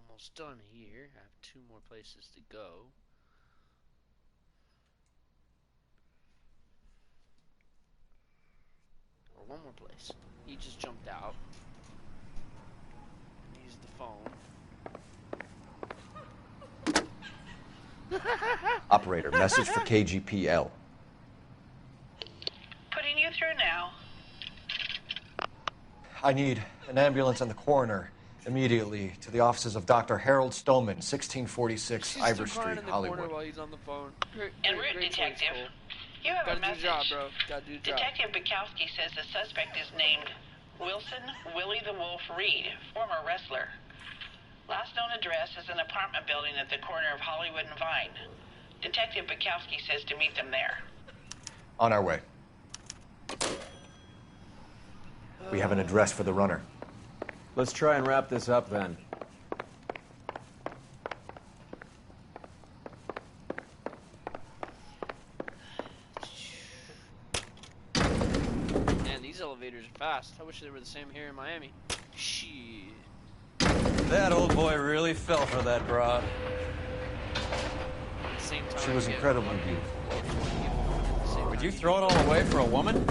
almost done here. I have 2 more places to go. Or 1 more place. He just jumped out. Use the phone. Operator, message for KGPL. Putting you through now. I need an ambulance and the coroner immediately to the offices of Dr. Harold Stoneman, 1646 She's Ivor still crying Street, in the Hollywood. corner while he's on the phone. En route, detective. You have Gotta a message. do your job, bro. Gotta do your job. Detective Bukowski says the suspect is named Wilson Willie the Wolf Reed, former wrestler. Last known address is an apartment building at the corner of Hollywood and Vine. Detective Bukowski says to meet them there. On our way. We have an address for the runner. Let's try and wrap this up then. Man, these elevators are fast. I wish they were the same here in Miami. Shit. That old boy really fell for that broad. At the same time, She was incredibly beautiful. Would you throw it all away for a woman?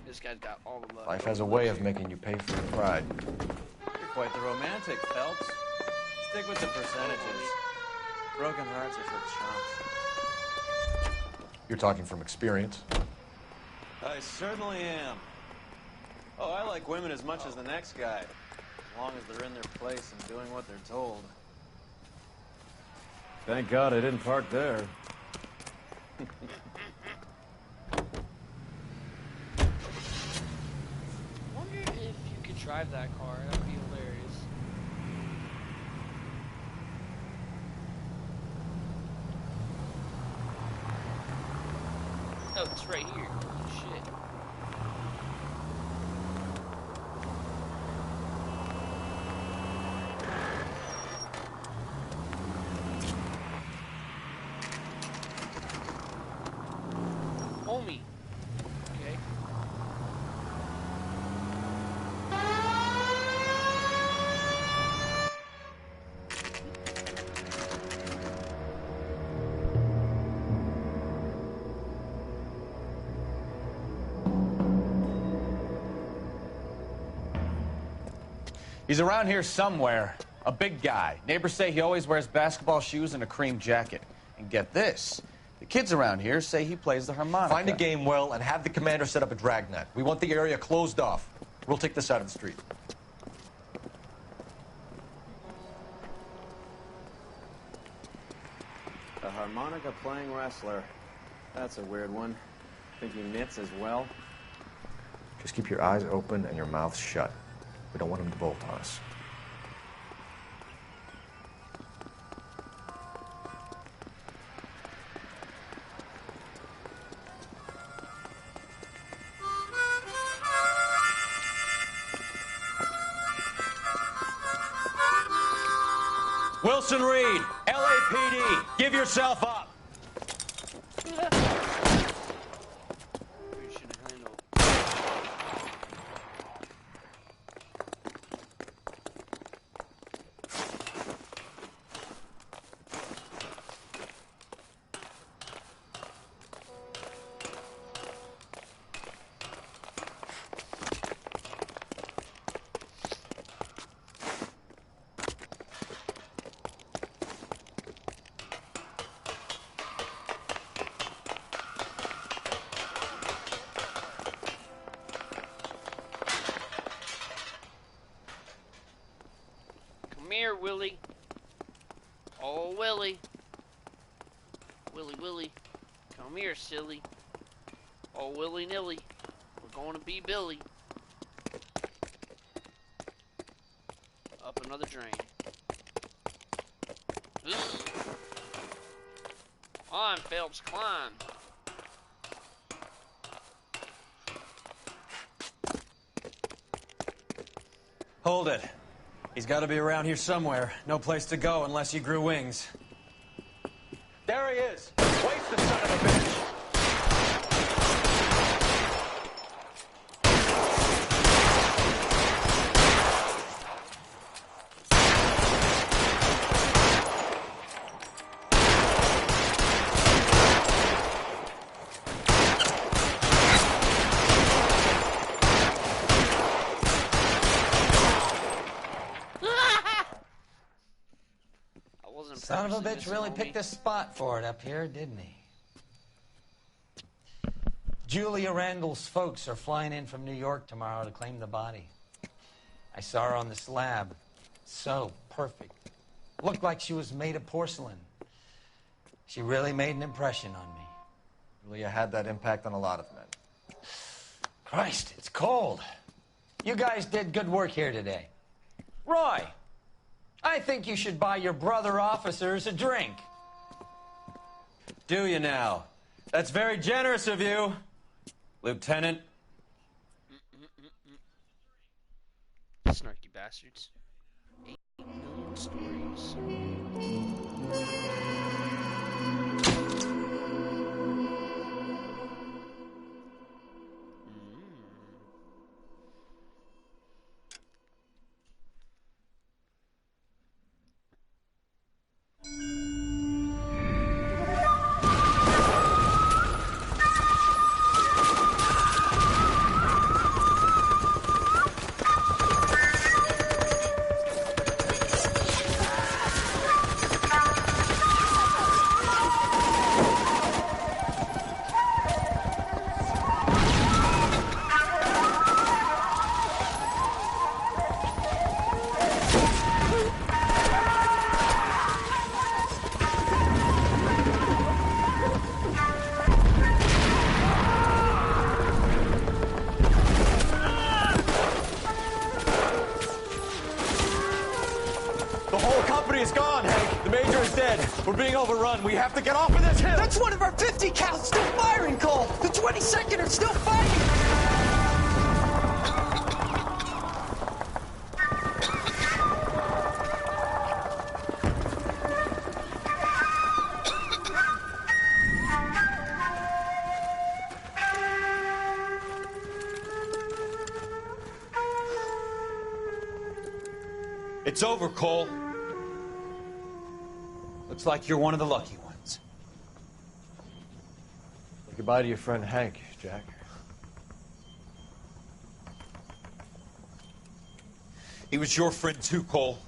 This guy's got all the love. Life has a way of making you pay for your pride. You're quite the romantic, Phelps. Stick with the percentages. Broken hearts are for chumps. You're talking from experience. I certainly am. Oh, I like women as much as the next guy. As long as they're in their place and doing what they're told. Thank God I didn't park there. I wonder if you could drive that car. That would be hilarious. Oh, it's right here. Shit. Homie. Okay. He's around here somewhere. A big guy. Neighbors say he always wears basketball shoes and a cream jacket. And get this. The kids around here say he plays the harmonica. Find a game well and have the commander set up a dragnet. We want the area closed off. We'll take this out of the street. A harmonica playing wrestler. That's a weird one. Think he knits as well? Just keep your eyes open and your mouth shut. We don't want him to bolt on us. Wilson Reed, LAPD, give yourself up. We should have handled. Come here, Willie. Oh, Willie. Willie. Come here, silly. Oh, willy-nilly. We're going to be Billy. Up another drain. Ugh. Climb, Phelps, climb. Hold it. He's got to be around here somewhere. No place to go unless he grew wings. There he is. Waste the son of a bitch. of a bitch really picked a spot for it up here, didn't he? Julia Randall's folks are flying in from New York tomorrow to claim the body. I saw her on the slab. So perfect. Looked like she was made of porcelain. She really made an impression on me. Julia had that impact on a lot of men. Christ, it's cold. You guys did good work here today. Roy, I think you should buy your brother officers a drink. Do you now? That's very generous of you, Lieutenant. Snarky bastards. 8 million stories. We're being overrun. We have to get off of this hill. That's one of our 50 cals still firing, Cole. The 22nd are still fighting. It's over, Cole. Looks like you're one of the lucky ones. Say goodbye to your friend Hank, Jack. He was your friend too, Cole.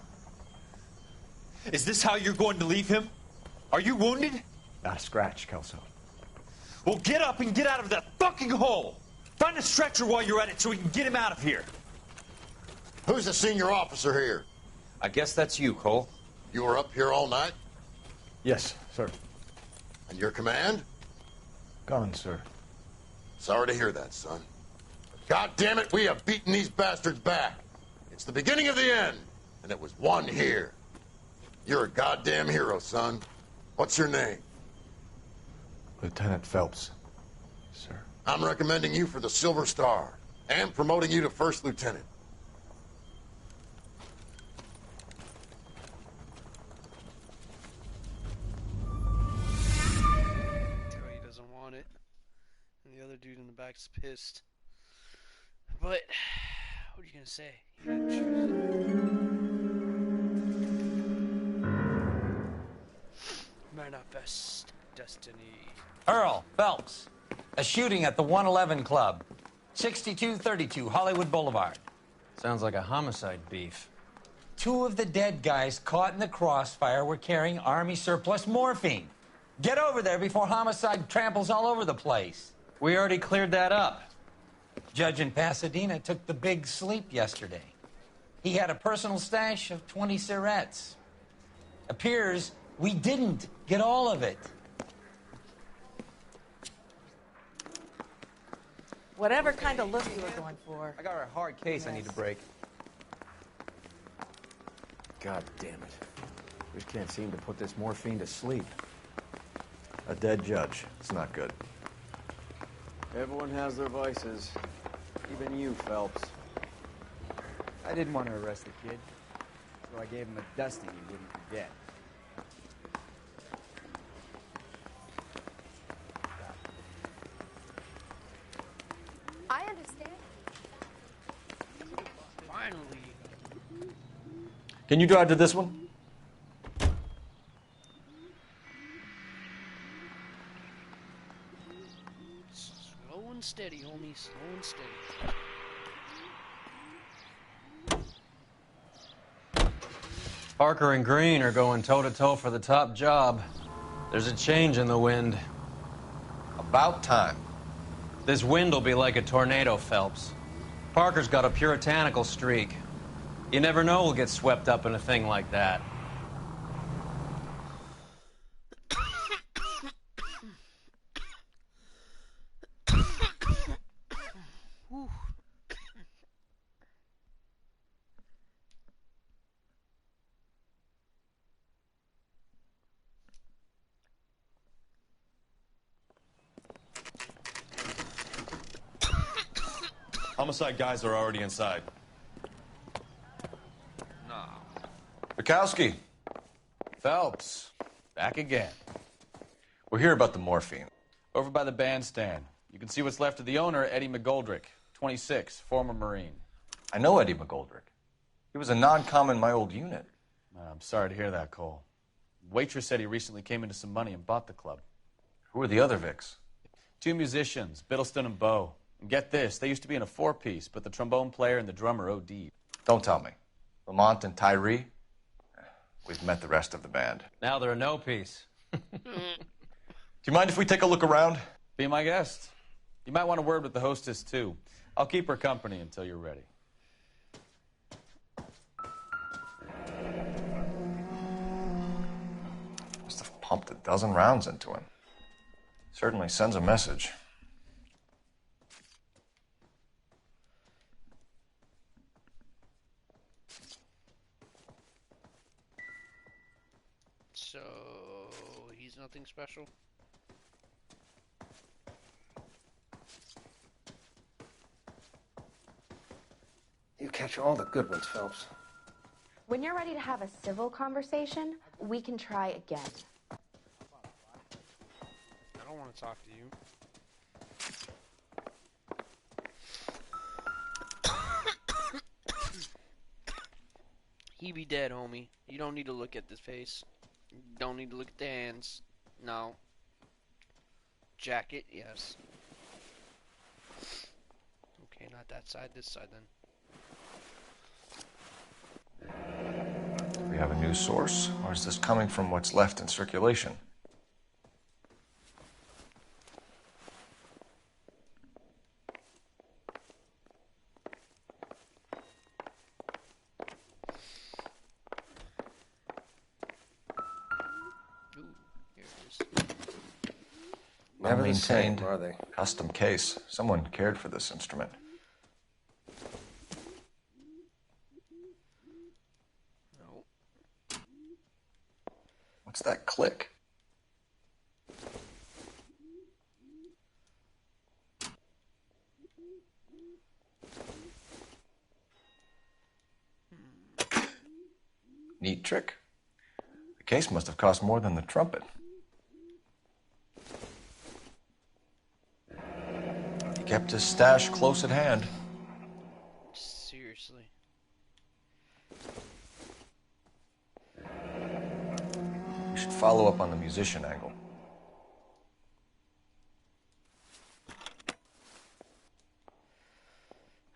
Is this how you're going to leave him? Are you wounded? Not a scratch, Kelso. Well, get up and get out of that fucking hole! Find a stretcher while you're at it so we can get him out of here. Who's the senior officer here? I guess that's you, Cole. You were up here all night? Yes, sir. And your command? Gone, sir. Sorry to hear that, son. But God damn it, we have beaten these bastards back. It's the beginning of the end, and it was one here. You're a goddamn hero, son. What's your name? Lieutenant Phelps, sir. I'm recommending you for the Silver Star, and promoting you to First Lieutenant. Dude in the back's pissed. But what are you gonna say? You gotta choose it. Manifest destiny. Earl Phelps, a shooting at the 111 Club, 6232 Hollywood Boulevard. Sounds like a homicide beef. 2 of the dead guys caught in the crossfire were carrying Army surplus morphine. Get over there before homicide tramples all over the place. We already cleared that up. Judge in Pasadena took the big sleep yesterday. He had a personal stash of 20 cigarettes. Appears we didn't get all of it. Whatever kind of look you were going for. I got a hard case I need to break. God damn it. We just can't seem to put this morphine to sleep. A dead judge. It's not good. Everyone has their vices. Even you, Phelps. I didn't want to arrest the kid, so I gave him a dusting he wouldn't forget. I understand. Finally. Can you drive to this one? Slow and steady, homie. Slow and steady. Parker and Green are going toe-to-toe for the top job. There's a change in the wind. About time. This wind will be like a tornado, Phelps. Parker's got a puritanical streak. You never know we'll get swept up in a thing like that. Homicide guys are already inside. Bukowski, Phelps, back again. we're here about the morphine. Over by the bandstand. You can see what's left of the owner, Eddie McGoldrick, 26, former Marine. I know Eddie McGoldrick. He was a non-com in my old unit. I'm sorry to hear that, Cole. Waitress said he recently came into some money and bought the club. Who are the other Vics? 2 musicians, Biddleston and Bowe. And get this, they used to be in a 4-piece, but the trombone player and the drummer OD'd. Don't tell me. Lamont and Tyree? We've met the rest of the band. Now they're a no-piece. Do you mind if we take a look around? Be my guest. You might want a word with the hostess, too. I'll keep her company until you're ready. Must have pumped a dozen rounds into him. Certainly sends a message. So, he's nothing special? You catch all the good ones, Phelps. When you're ready to have a civil conversation, we can try again. I don't want to talk to you. He be dead, homie. You don't need to look at this face. You don't need to look at the hands. No. Jacket, yes. Okay, not that side, this side then. Do we have a news source, or is this coming from what's left in circulation? Ooh, here it is. Never the Well-maintained, same, are they? custom case. Someone cared for this instrument. No. What's that click? Neat trick. The case must have cost more than the trumpet. He kept his stash close at hand. Seriously. We should follow up on the musician angle.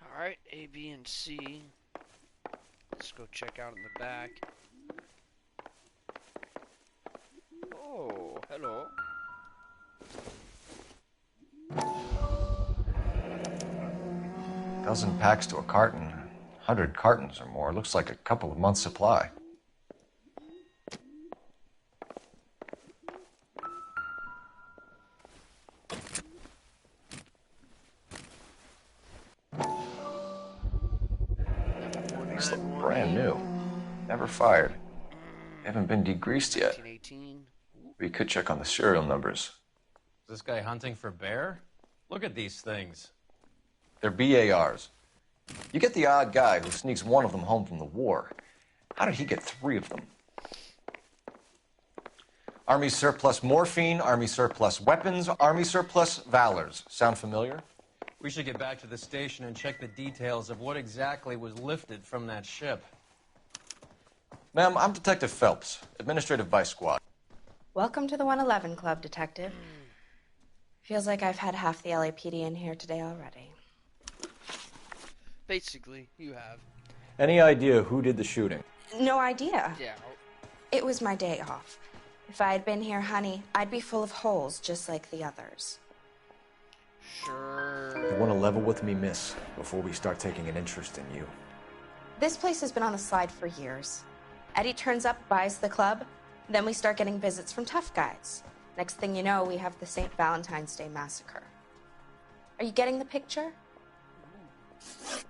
Alright, A, B, and C. Let's go check out in the back. Oh, hello. Dozen packs to a carton. 100 cartons or more. Looks like a couple of months' supply. These look brand new. Never fired. They haven't been degreased yet. 1918. We could check on the serial numbers. Is this guy hunting for bear? Look at these things. They're BARs. You get the odd guy who sneaks one of them home from the war. How did he get 3 of them? Army surplus morphine, Army surplus weapons, Army surplus valors. Sound familiar? We should get back to the station and check the details of what exactly was lifted from that ship. Ma'am, I'm Detective Phelps, Administrative Vice Squad. Welcome to the 111 Club, Detective. Feels like I've had half the LAPD in here today already. Basically, you have. Any idea who did the shooting? No idea. Yeah. It was my day off. If I had been here, honey, I'd be full of holes just like the others. Sure. You want to level with me, miss, before we start taking an interest in you. This place has been on the slide for years. Eddie turns up, buys the club, then we start getting visits from tough guys. Next thing you know, we have the St. Valentine's Day Massacre. Are you getting the picture?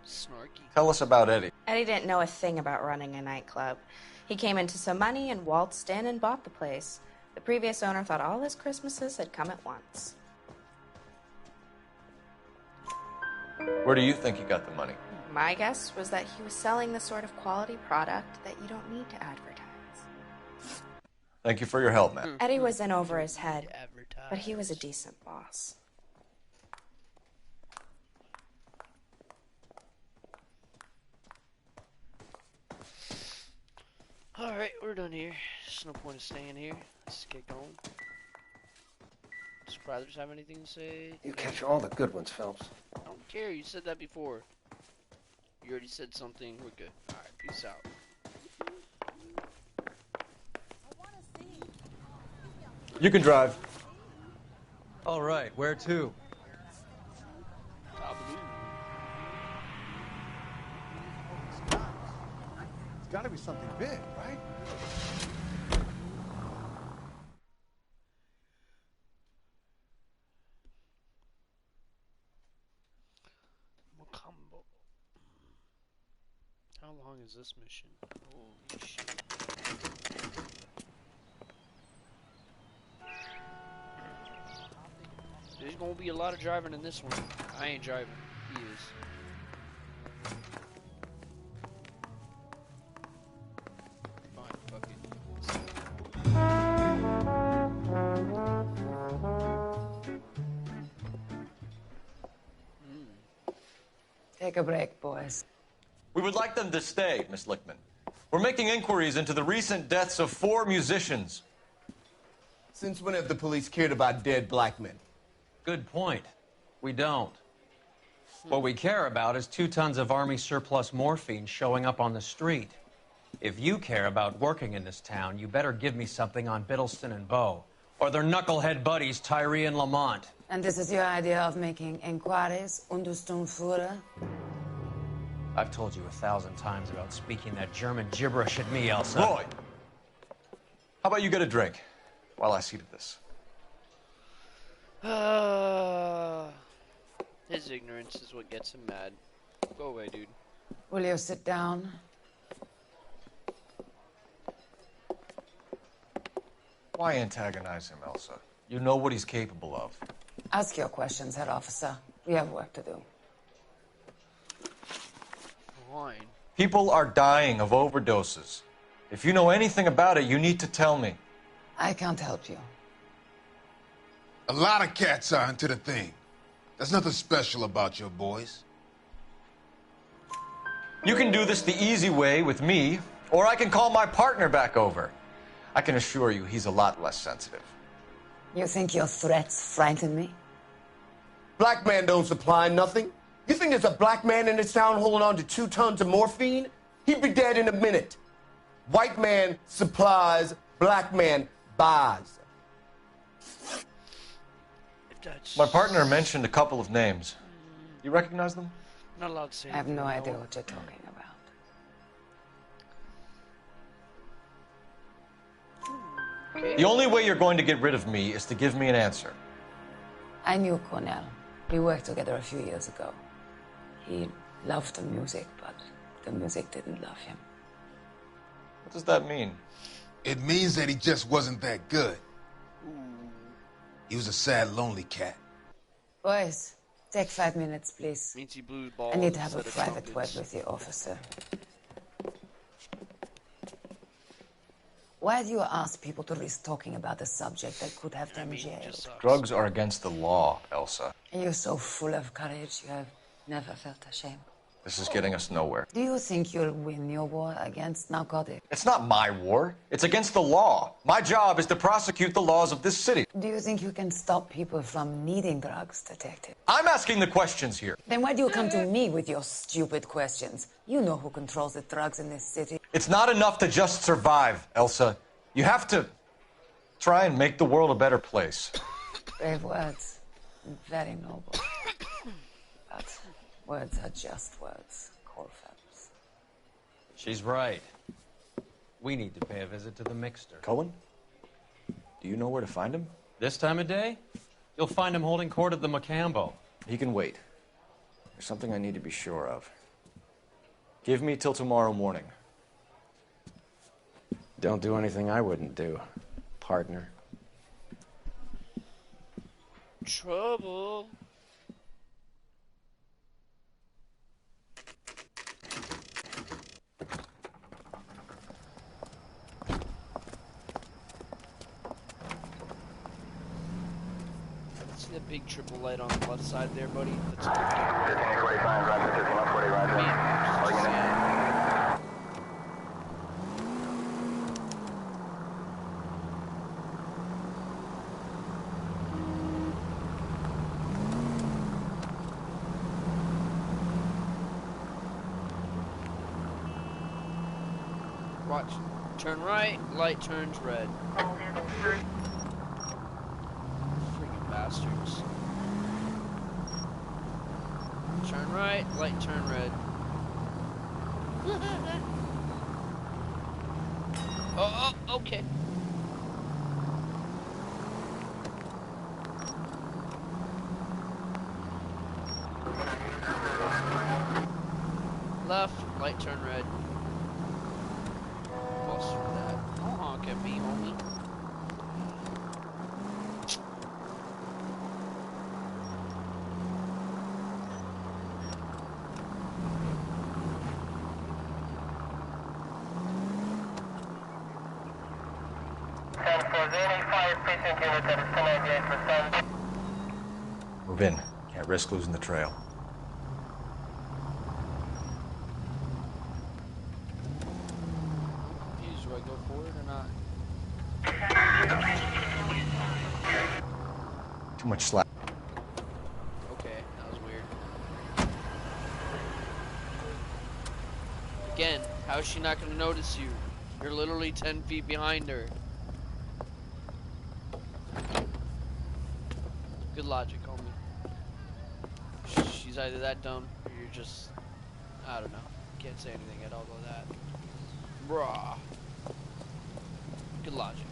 Snarky. Tell us about Eddie. Eddie didn't know a thing about running a nightclub. He came into some money and waltzed in and bought the place. The previous owner thought all his Christmases had come at once. Where do you think he got the money? My guess was that he was selling the sort of quality product that you don't need to advertise. Thank you for your help, man. Eddie was in over his head, but he was a decent boss. Alright, we're done here. There's no point in staying here. Let's get going. Does Crothers have anything to say? You catch all the good ones, Phelps. I don't care, you said that before. You already said something, we're good. Alright, peace out. You can drive. All right, where to? It's got to be something big, right? Combo. How long is this mission? Holy shit. There's gonna be a lot of driving in this one. I ain't driving. He is. Fine, fuck it. Take a break, boys. We would like them to stay, Miss Lickman. We're making inquiries into the recent deaths of 4 musicians. Since when have the police cared about dead black men? Good point. We don't. What we care about is 2 tons of Army surplus morphine showing up on the street. If you care about working in this town, you better give me something on Biddleston and Bow, or their knucklehead buddies Tyree and Lamont. And this is your idea of making inquiries, Untersturmführer? I've told you 1,000 times about speaking that German gibberish at me, Elsa. Roy! How about you get a drink while I see to this? His ignorance is what gets him mad. Go away, dude. Will you sit down? Why antagonize him, Elsa? You know what he's capable of. Ask your questions, head officer. We have work to do. Fine. People are dying of overdoses. If you know anything about it, you need to tell me. I can't help you. A lot of cats are into the thing. There's nothing special about your boys. You can do this the easy way with me, or I can call my partner back over. I can assure you he's a lot less sensitive. You think your threats frighten me? Black man don't supply nothing. You think there's a black man in this town holding on to 2 tons of morphine? He'd be dead in a minute. White man supplies, black man buys. My partner mentioned a couple of names. You recognize them? Not allowed to say. I have no idea what you're talking about. Okay. The only way you're going to get rid of me is to give me an answer. I knew Cornell. We worked together a few years ago. He loved the music, but the music didn't love him. What does that mean? It means that he just wasn't that good. He was a sad, lonely cat. Boys, take 5 minutes, please. Means he blew balls I need to have a instead of private word trumpets. with the officer. Why do you ask people to risk talking about a subject that could have them jailed? Drugs are against the law, Elsa. And you're so full of courage, you have never felt ashamed. This is getting us nowhere. Do you think you'll win your war against narcotics? It's not my war. It's against the law. My job is to prosecute the laws of this city. Do you think you can stop people from needing drugs, detective? I'm asking the questions here. Then why do you come to me with your stupid questions? You know who controls the drugs in this city. It's not enough to just survive, Elsa. You have to try and make the world a better place. Brave words. Very noble. But words are just words, Cole Phelps. She's right. We need to pay a visit to the Mixter. Cohen? Do you know where to find him? This time of day? You'll find him holding court at the Macambo. He can wait. There's something I need to be sure of. Give me till tomorrow morning. Don't do anything I wouldn't do, partner. Trouble. See the big triple light on the left side there, buddy? That's a Watch. Turn right, light turns red. Freaking bastards. Turn right, light turn red. Oh, okay. Left, light turn red. Close for that. Don't honk at me, homie. Move in. Can't risk losing the trail. Do I go forward or not? Too much slack. Okay, that was weird. Again, how is she not gonna notice you? You're literally 10 feet behind her. Good logic, homie. She's either that dumb or you're just, I don't know. Can't say anything at all about that. Bruh. Good logic.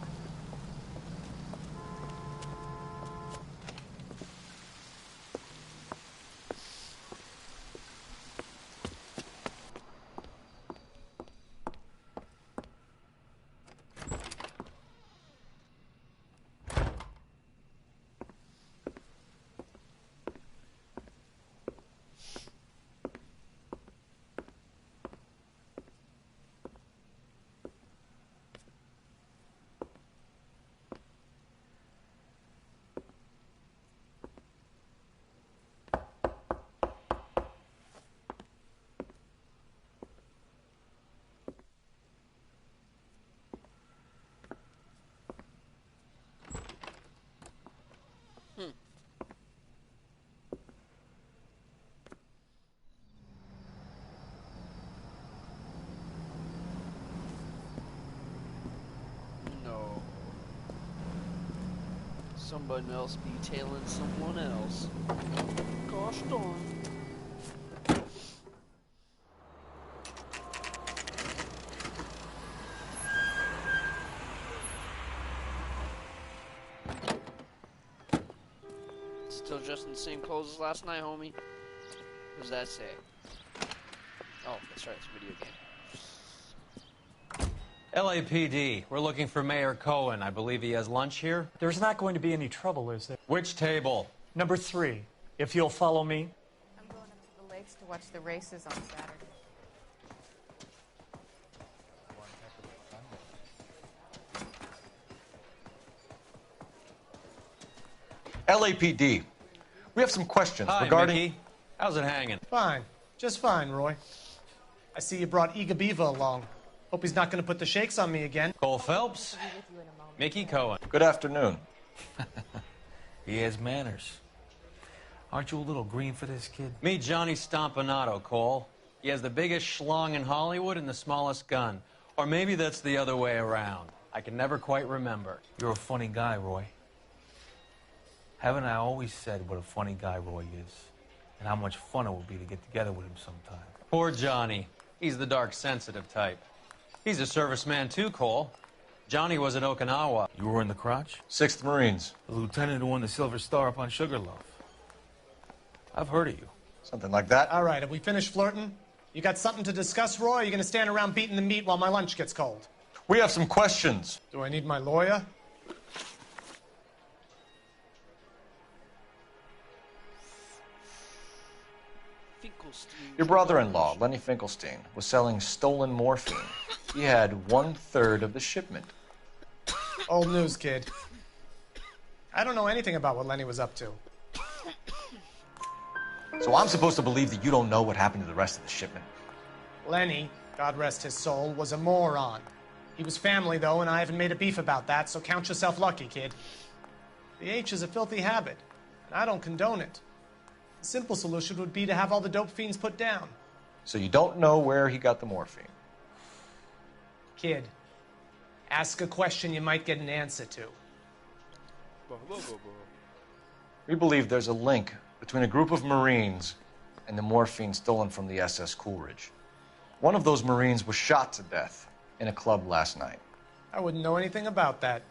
No. Someone else be tailing someone else. Gosh darn. Still dressed in the same clothes as last night, homie? What does that say? Oh, that's right, it's a video game. LAPD, we're looking for Mayor Cohen. I believe he has lunch here. There's not going to be any trouble, is there? Which table? Number 3, if you'll follow me. I'm going up to the lakes to watch the races on Saturday. LAPD. We have some questions Hi, regarding... Mickey. How's it hanging? Fine. Just fine, Roy. I see you brought Iga Beaver along. Hope he's not going to put the shakes on me again. Cole Phelps? Mickey Cohen. Good afternoon. He has manners. Aren't you a little green for this kid? Meet Johnny Stompanato, Cole. He has the biggest schlong in Hollywood and the smallest gun. Or maybe that's the other way around. I can never quite remember. You're a funny guy, Roy. Haven't I always said what a funny guy Roy is? And how much fun it would be to get together with him sometime. Poor Johnny. He's the dark, sensitive type. He's a serviceman too, Cole. Johnny was at Okinawa. You were in the crotch? 6th Marines. The lieutenant who won the Silver Star up on Sugarloaf. I've heard of you. Something like that. All right, have we finished flirting? You got something to discuss, Roy? Or are you going to stand around beating the meat while my lunch gets cold? We have some questions. Do I need my lawyer? Your brother-in-law, Lenny Finkelstein, was selling stolen morphine. He had 1/3 of the shipment. Old news, kid. I don't know anything about what Lenny was up to. So I'm supposed to believe that you don't know what happened to the rest of the shipment? Lenny, God rest his soul, was a moron. He was family, though, and I haven't made a beef about that, so count yourself lucky, kid. The H is a filthy habit, and I don't condone it. The simple solution would be to have all the dope fiends put down. So you don't know where he got the morphine? Kid, ask a question you might get an answer to. We believe there's a link between a group of Marines and the morphine stolen from the SS Coolidge. One of those Marines was shot to death in a club last night. I wouldn't know anything about that.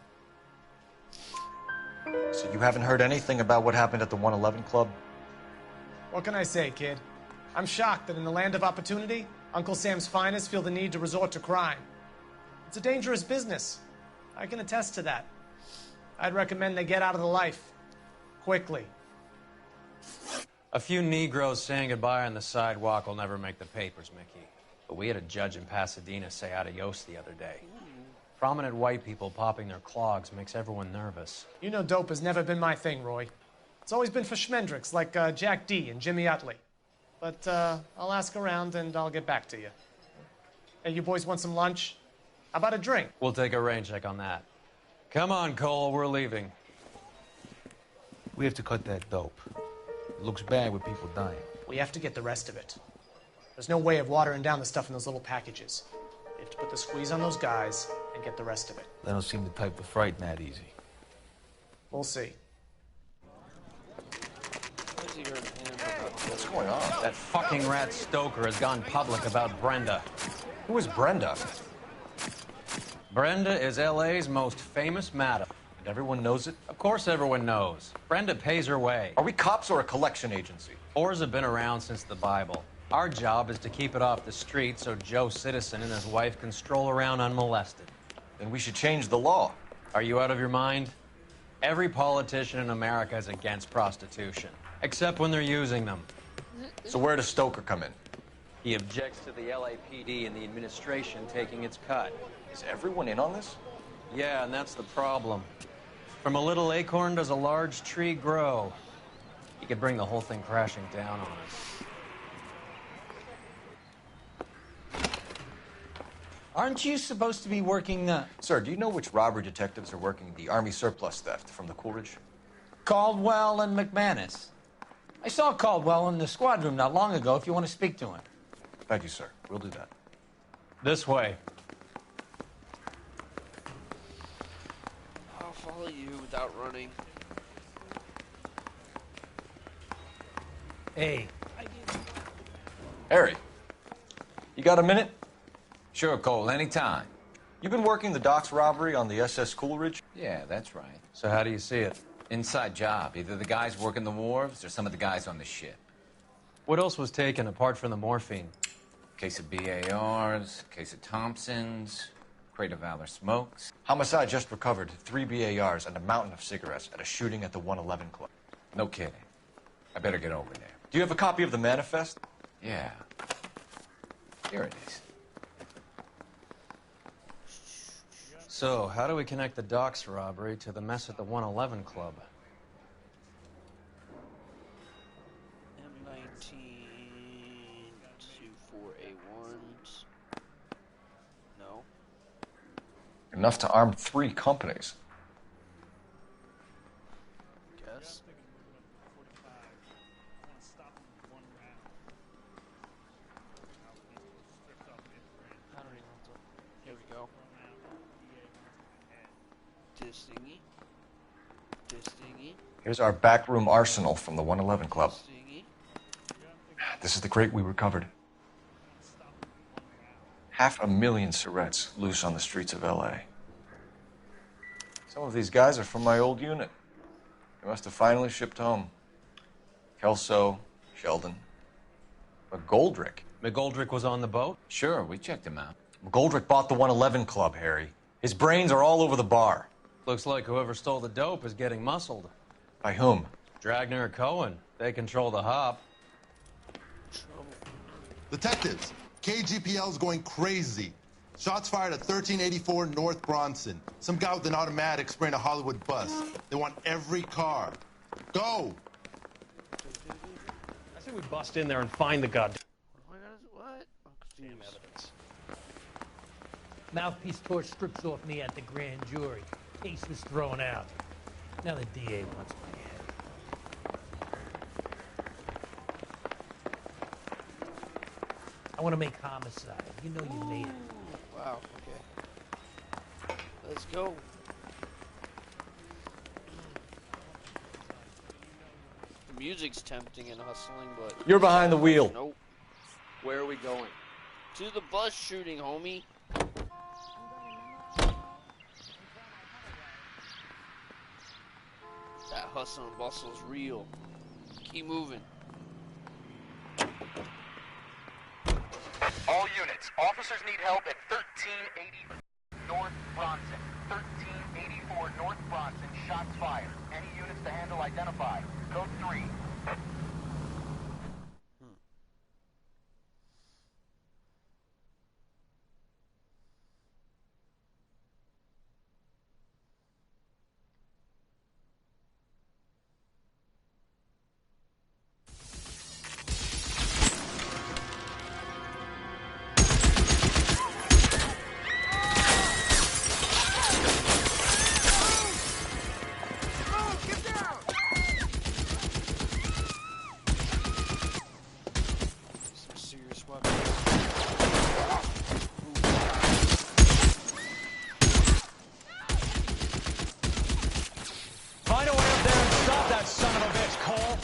So you haven't heard anything about what happened at the 111 Club? What can I say, kid? I'm shocked that in the land of opportunity, Uncle Sam's finest feel the need to resort to crime. It's a dangerous business. I can attest to that. I'd recommend they get out of the life. Quickly. A few Negroes saying goodbye on the sidewalk will never make the papers, Mickey. But we had a judge in Pasadena say adios the other day. Prominent white people popping their clogs makes everyone nervous. You know dope has never been my thing, Roy. It's always been for schmendricks like Jack D. and Jimmy Utley. But I'll ask around and I'll get back to you. Hey, you boys want some lunch? How about a drink? We'll take a rain check on that. Come on, Cole, we're leaving. We have to cut that dope. It looks bad with people dying. We have to get the rest of it. There's no way of watering down the stuff in those little packages. We have to put the squeeze on those guys and get the rest of it. They don't seem the type to frighten that easy. We'll see. What's going on? That fucking rat Stoker has gone public about Brenda. Who is Brenda? Brenda is L.A.'s most famous madam. And everyone knows it? Of course everyone knows. Brenda pays her way. Are we cops or a collection agency? Whores have been around since the Bible. Our job is to keep it off the street so Joe Citizen and his wife can stroll around unmolested. Then we should change the law. Are you out of your mind? Every politician in America is against prostitution, except when they're using them. So where does Stoker come in? He objects to the LAPD and the administration taking its cut. Is everyone in on this? Yeah, and that's the problem. From a little acorn does a large tree grow. He could bring the whole thing crashing down on us. Aren't you supposed to be working, Sir, do you know which robbery detectives are working the Army surplus theft from the Coolidge? Caldwell and McManus? I saw Caldwell in the squad room not long ago if you want to speak to him. Thank you, sir. We'll do that. This way. I'll follow you without running. Hey. Harry, you got a minute? Sure, Cole, anytime. You've been working the docks robbery on the SS Coolidge? Yeah, that's right. So how do you see it? Inside job. Either the guys working the wharves or some of the guys on the ship. What else was taken apart from the morphine? Case of BARs, case of Thompsons, crate of Valor smokes. Homicide just recovered 3 BARs and a mountain of cigarettes at a shooting at the 111 Club. No kidding. I better get over there. Do you have a copy of the manifest? Yeah. Here it is. So, how do we connect the docks robbery to the mess at the 111 Club? M19-24A1s. No. Enough to arm 3 companies. Guess. This thingy. This thingy. Here's our backroom arsenal from the 111 Club. This thingy. This is the crate we recovered. 500,000 cigarettes loose on the streets of L.A. Some of these guys are from my old unit. They must have finally shipped home. Kelso, Sheldon, McGoldrick. McGoldrick was on the boat? Sure, we checked him out. McGoldrick bought the 111 Club, Harry. His brains are all over the bar. Looks like whoever stole the dope is getting muscled. By whom? Dragner or Cohen. They control the hop. Detectives, KGPL's going crazy. Shots fired at 1384 North Bronson. Some guy with an automatic spraying a Hollywood bus. They want every car. Go! I say we bust in there and find the goddamn... What? Damn evidence. Mouthpiece tore strips off me at the grand jury. Case was thrown out. Now the DA wants my head. I want to make homicide. You know you made it. Wow, okay. Let's go. The music's tempting and hustling, but... You're behind the wheel. Nope. Where are we going? To the bus shooting, homie. That hustle and bustle's real. Keep moving. All units, officers need help at 1380 North Bronson. 1384 North Bronson, shots fired. Any units to handle identified. Code 3. Find a way up there and stop that son of a bitch, Cole.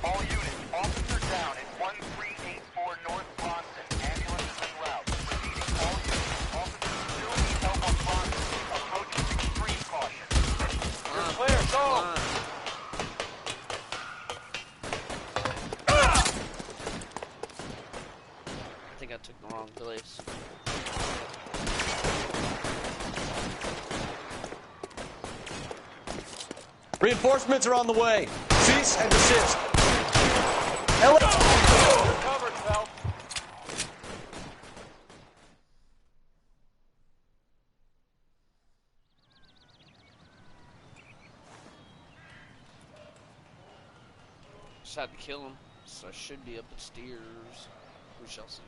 All units, officer down at 1384 North Bronson. Ambulance is en route. Repeating, all units, officers still need help on Bronson. Approach with extreme caution. You're clear, go! I think I took the wrong place. Reinforcements are on the way. Cease and desist. You're covered, Phelps. Just had to kill him, so I should be up the stairs. We shall see.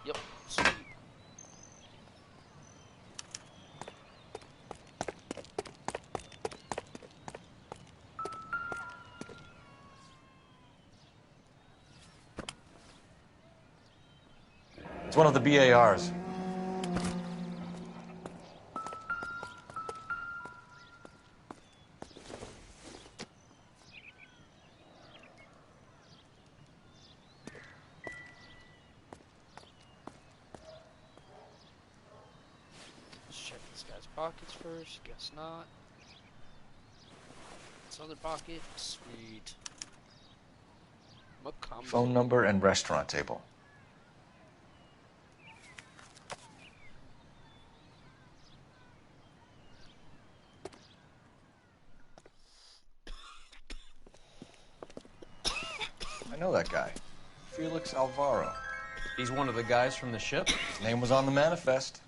Yep, sweet. It's one of the BARs. Let's check this guy's pockets first. Guess not. This other pocket. Sweet. Phone number and restaurant table. I know that guy. Felix Alvaro. He's one of the guys from the ship? His name was on the manifest.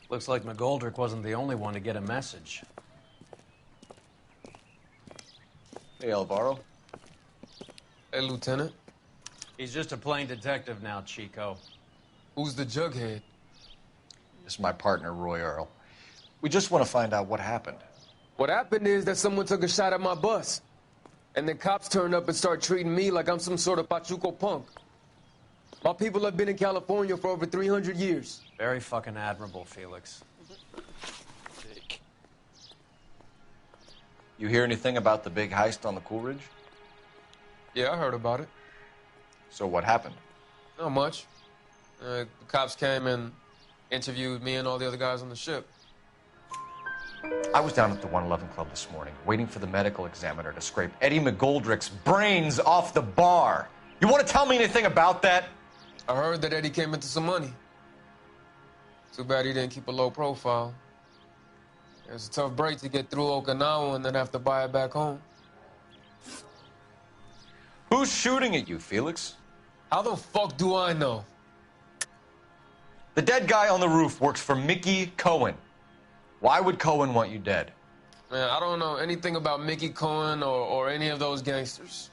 Looks like McGoldrick wasn't the only one to get a message. Hey, Alvaro. Hey, Lieutenant. He's just a plain detective now, Chico. Who's the jughead? This is my partner, Roy Earl. We just want to find out what happened. What happened is that someone took a shot at my bus. And then cops turn up and start treating me like I'm some sort of Pachuco punk. My people have been in California for over 300 years. Very fucking admirable, Felix. You hear anything about the big heist on the Coolidge? Yeah, I heard about it. So what happened? Not much. The cops came and interviewed me and all the other guys on the ship. I was down at the 111 Club this morning, waiting for the medical examiner to scrape Eddie McGoldrick's brains off the bar. You want to tell me anything about that? I heard that Eddie came into some money. Too bad he didn't keep a low profile. It was a tough break to get through Okinawa and then have to buy it back home. Who's shooting at you, Felix? How the fuck do I know? The dead guy on the roof works for Mickey Cohen. Why would Cohen want you dead? Man, I don't know anything about Mickey Cohen or any of those gangsters.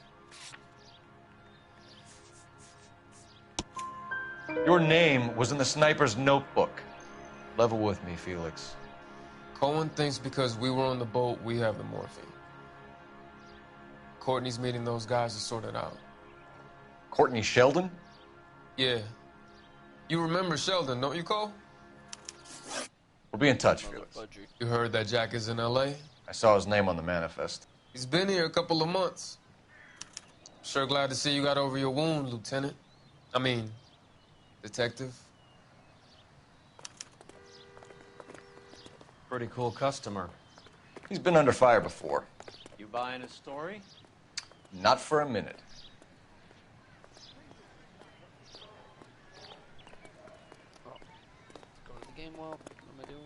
Your name was in the sniper's notebook. Level with me, Felix. Cohen thinks because we were on the boat, we have the morphine. Courtney's meeting those guys to sort it out. Courtney Sheldon? Yeah. You remember Sheldon, don't you, Cole? We'll be in touch, Felix. You heard that Jack is in L.A.? I saw his name on the manifest. He's been here a couple of months. Sure glad to see you got over your wound, Lieutenant. I mean, Detective. Pretty cool customer. He's been under fire before. You buying his story? Not for a minute. Going to the game well. What am I doing?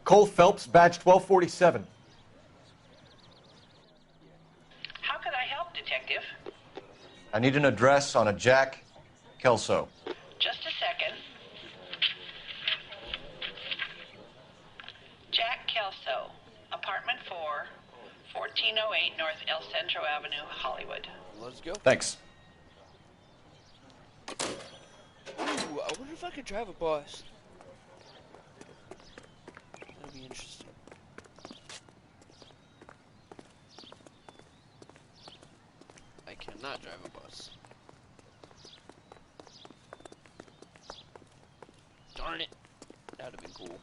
Cole Phelps, badge 1247. How can I help, Detective? I need an address on a Jack Kelso. Just a second. Jack Kelso, apartment 4, 1408 North El Centro Avenue, Hollywood. Let's go. Thanks. Ooh, I wonder if I could drive a bus. That'd be interesting. I cannot drive a bus. Darn it. That'd have been cool.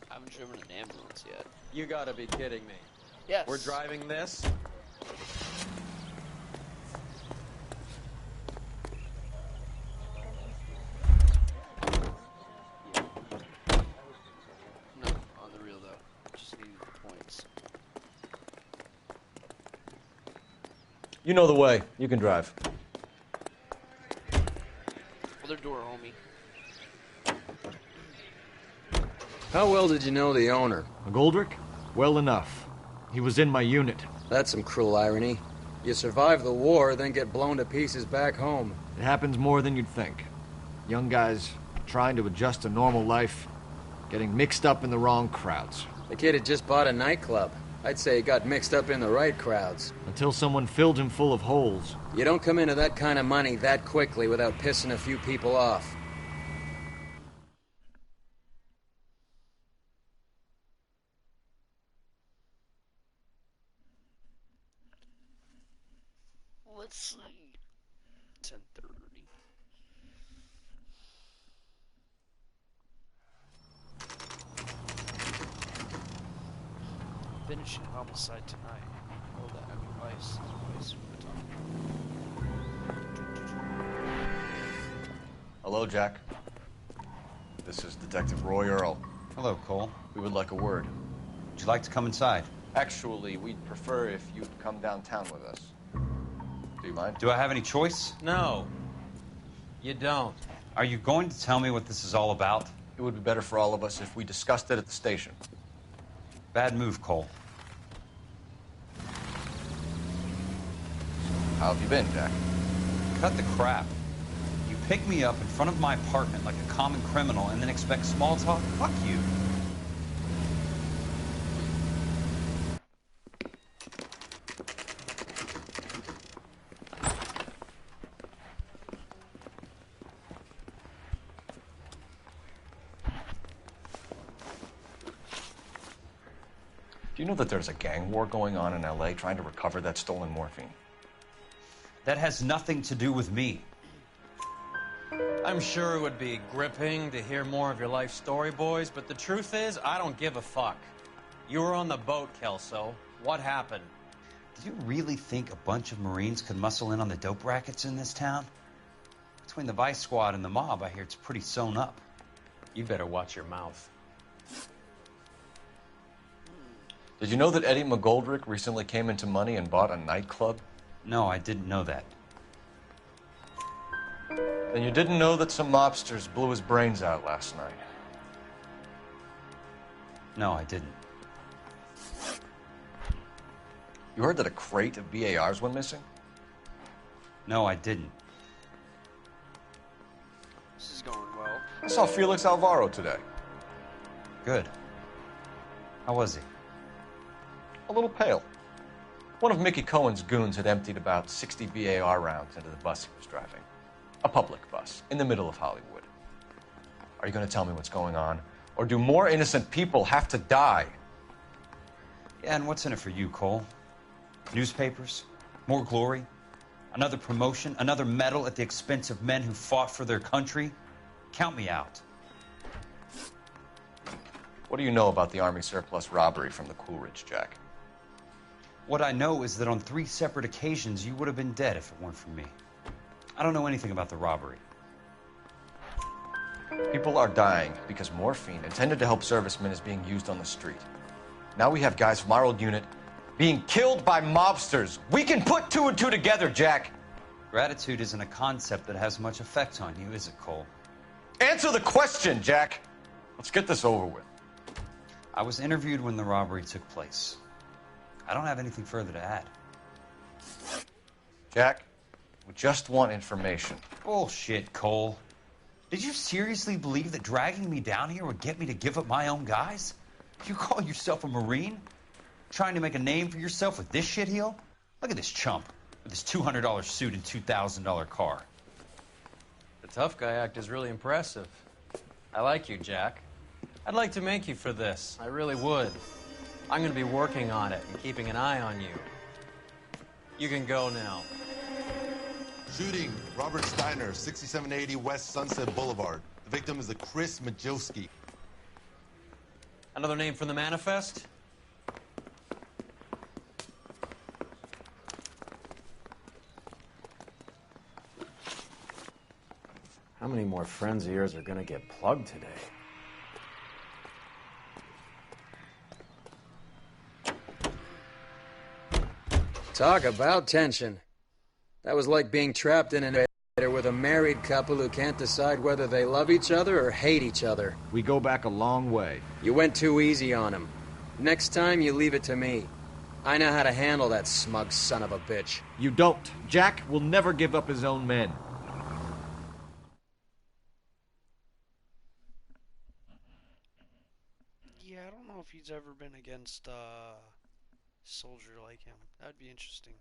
I haven't driven an ambulance yet. You gotta be kidding me. Yes. We're driving this? No, on the real though. Just needed the points. You know the way. You can drive. Other door, homie. How well did you know the owner? McGoldrick? Well enough. He was in my unit. That's some cruel irony. You survive the war, then get blown to pieces back home. It happens more than you'd think. Young guys trying to adjust to normal life, getting mixed up in the wrong crowds. The kid had just bought a nightclub. I'd say he got mixed up in the right crowds. Until someone filled him full of holes. You don't come into that kind of money that quickly without pissing a few people off. Let's see. 10:30. Finishing homicide tonight. Oh, that I mean, Vice. Hello, Jack. This is Detective Roy Earl. Hello, Cole. We would like a word. Would you like to come inside? Actually, we'd prefer if you'd come downtown with us. Do you mind? Do I have any choice? No. You don't. Are you going to tell me what this is all about? It would be better for all of us if we discussed it at the station. Bad move, Cole. How have you been, Jack? Cut the crap. You pick me up in front of my apartment like a common criminal and then expect small talk? Fuck you. Do you know that there's a gang war going on in LA trying to recover that stolen morphine? That has nothing to do with me. I'm sure it would be gripping to hear more of your life story, boys, but the truth is, I don't give a fuck. You were on the boat, Kelso. What happened? Do you really think a bunch of Marines could muscle in on the dope rackets in this town? Between the Vice Squad and the mob, I hear it's pretty sewn up. You better watch your mouth. Did you know that Eddie McGoldrick recently came into money and bought a nightclub? No, I didn't know that. Then you didn't know that some mobsters blew his brains out last night? No, I didn't. You heard that a crate of BARs went missing? No, I didn't. This is going well. I saw Felix Alvaro today. Good. How was he? A little pale. One of Mickey Cohen's goons had emptied about 60 BAR rounds into the bus he was driving. A public bus, in the middle of Hollywood. Are you going to tell me what's going on? Or do more innocent people have to die? Yeah, and what's in it for you, Cole? Newspapers? More glory? Another promotion? Another medal at the expense of men who fought for their country? Count me out. What do you know about the Army surplus robbery from the Coolidge, Jack? What I know is that on 3 separate occasions, you would have been dead if it weren't for me. I don't know anything about the robbery. People are dying because morphine intended to help servicemen is being used on the street. Now we have guys from our old unit being killed by mobsters. We can put 2 and 2 together, Jack. Gratitude isn't a concept that has much effect on you, is it, Cole? Answer the question, Jack. Let's get this over with. I was interviewed when the robbery took place. I don't have anything further to add. Jack, we just want information. Bullshit, Cole. Did you seriously believe that dragging me down here would get me to give up my own guys? You call yourself a Marine? Trying to make a name for yourself with this shitheel? Look at this chump with his $200 suit and $2,000 car. The tough guy act is really impressive. I like you, Jack. I'd like to make you for this. I really would. I'm going to be working on it and keeping an eye on you. You can go now. Shooting, Robert Steiner, 6780 West Sunset Boulevard. The victim is a Chris Majowski. Another name from the manifest? How many more friends of yours are going to get plugged today? Talk about tension. That was like being trapped in an elevator with a married couple who can't decide whether they love each other or hate each other. We go back a long way. You went too easy on him. Next time, you leave it to me. I know how to handle that smug son of a bitch. You don't. Jack will never give up his own men. Yeah, I don't know if he's ever been against a soldier like him. That'd be interesting.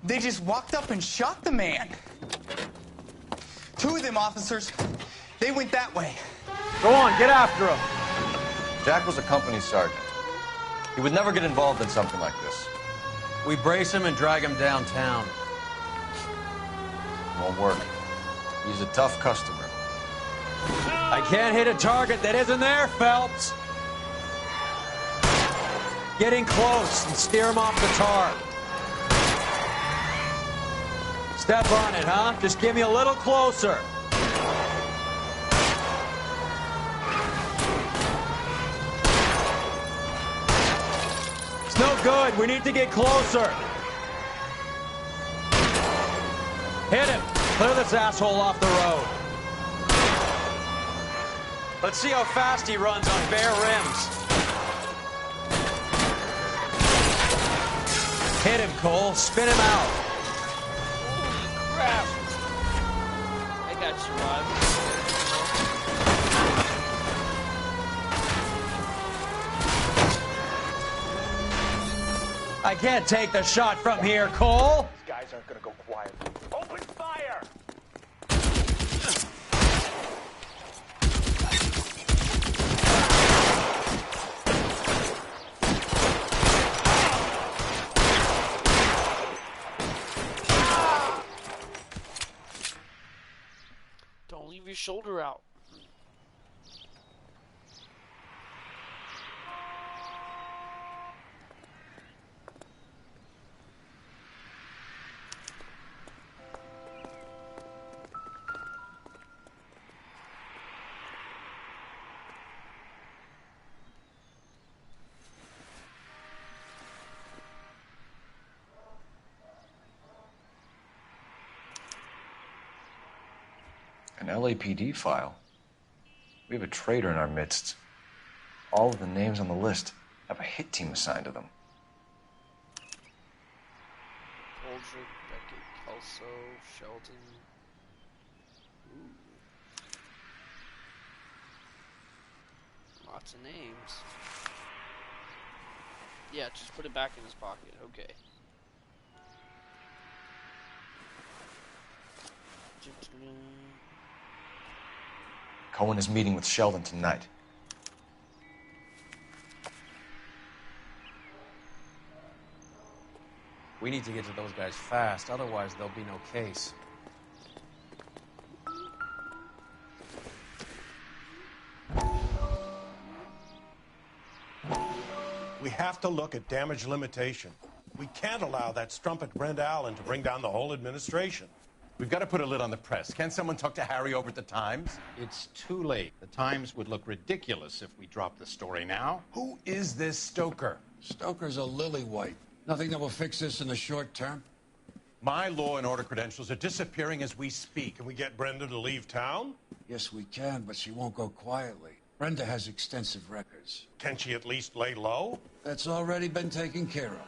They just walked up and shot the man. 2 of them officers, they went that way. Go on, get after him. Jack was a company sergeant. He would never get involved in something like this. We brace him and drag him downtown. Won't work. He's a tough customer. I can't hit a target that isn't there, Phelps. Get in close and steer him off the tar. Step on it, huh? Just give me a little closer. It's no good. We need to get closer. Hit him. Clear this asshole off the road. Let's see how fast he runs on bare rims. Hit him, Cole. Spin him out. Holy crap. I got survived. I can't take the shot from here, Cole. These guys aren't gonna go quiet. Open fire! your shoulder out. An LAPD file. We have a traitor in our midst. All of the names on the list have a hit team assigned to them. Aldrich, Beckett, Kelso, Shelton. Ooh. Lots of names. Yeah, just put it back in his pocket. Okay. Cohen is meeting with Sheldon tonight. We need to get to those guys fast, otherwise there'll be no case. We have to look at damage limitation. We can't allow that strumpet Brent Allen to bring down the whole administration. We've got to put a lid on the press. Can someone talk to Harry over at the Times? It's too late. The Times would look ridiculous if we dropped the story now. Who is this Stoker? Stoker's a lily-white. Nothing that will fix this in the short term? My law and order credentials are disappearing as we speak. Can we get Brenda to leave town? Yes, we can, but she won't go quietly. Brenda has extensive records. Can she at least lay low? That's already been taken care of.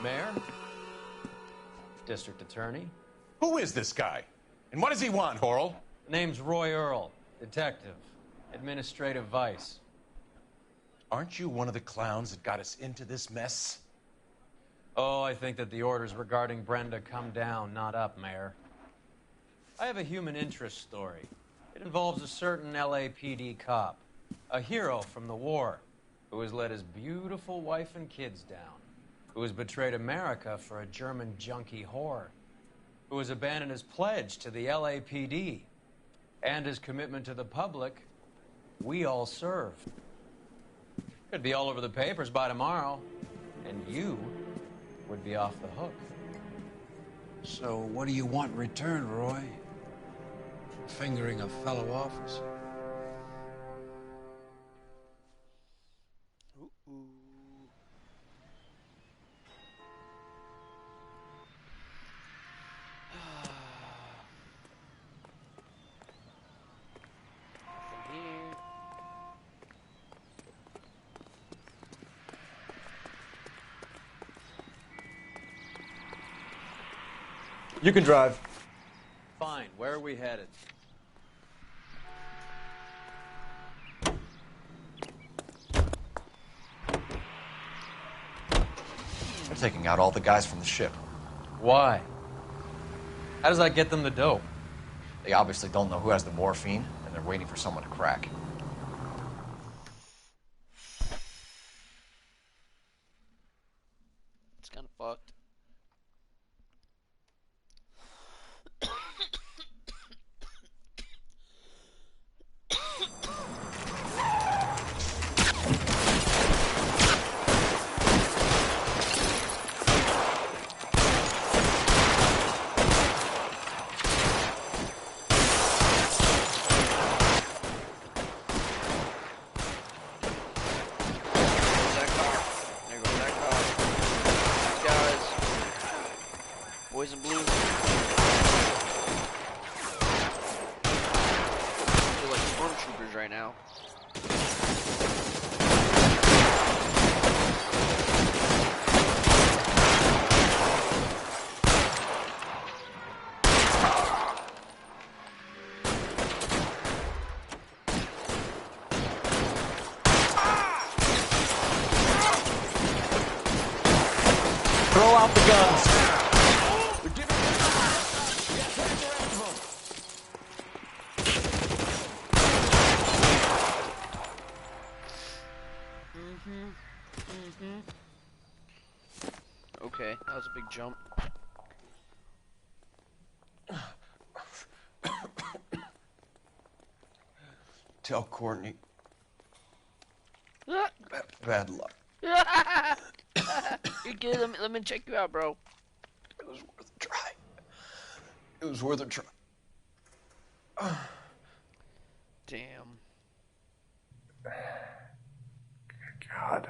Mayor? District Attorney? Who is this guy? And what does he want, Horrell? Name's Roy Earl, detective, administrative vice. Aren't you one of the clowns that got us into this mess? Oh, I think that the orders regarding Brenda come down, not up, Mayor. I have a human interest story. It involves a certain LAPD cop, a hero from the war, who has let his beautiful wife and kids down, who has betrayed America for a German junkie whore, who has abandoned his pledge to the LAPD and his commitment to the public we all serve. Could be all over the papers by tomorrow, and you would be off the hook. So what do you want in return, Roy? Fingering a fellow officer? You can drive. Fine. Where are we headed? They're taking out all the guys from the ship. Why? How does that get them the dope? They obviously don't know who has the morphine, and they're waiting for someone to crack. It's kind of fucked. Boys in blue. They're like stormtroopers right now. Throw out the guns. Okay, that was a big jump. Tell Courtney. Bad luck. You're good. Let me check you out, bro. It was worth a try. It was worth a try. Damn. God.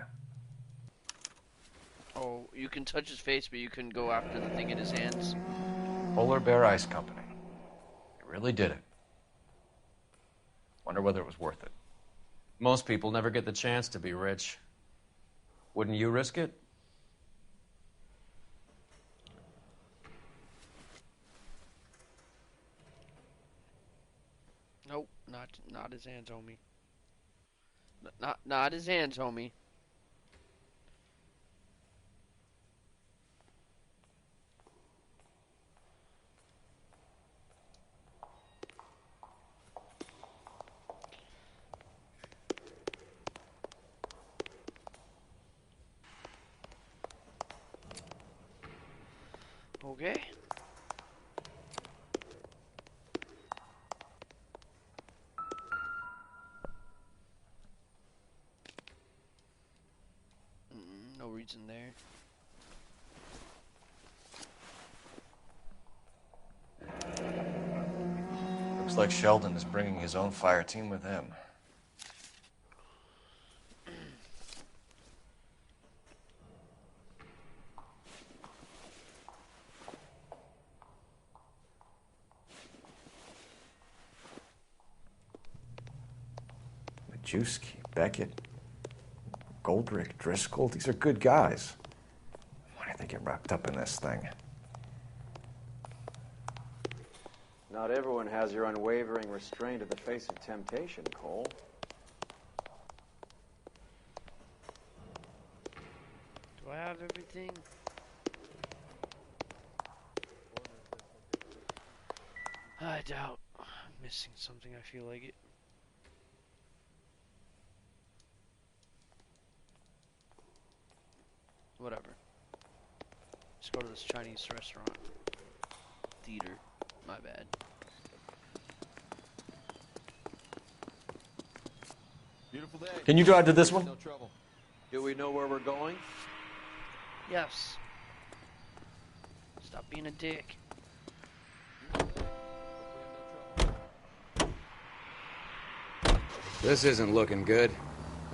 Oh, you can touch his face, but you couldn't go after the thing in his hands. Polar Bear Ice Company. They really did it. Wonder whether it was worth it. Most people never get the chance to be rich. Wouldn't you risk it? Nope, not his hands, homie. Not his hands, homie. Okay. No reason there. Looks like Sheldon is bringing his own fire team with him. Majewski, Beckett, Goldrick, Driscoll, these are good guys. Why did they get wrapped up in this thing? Not everyone has your unwavering restraint in the face of temptation, Cole. Do I have everything? I doubt. I'm missing something, I feel like it. Whatever. Let's go to this Chinese restaurant. Theater. My bad. Beautiful day. Can you drive to this one? No trouble. Do we know where we're going? Yes. Stop being a dick. This isn't looking good.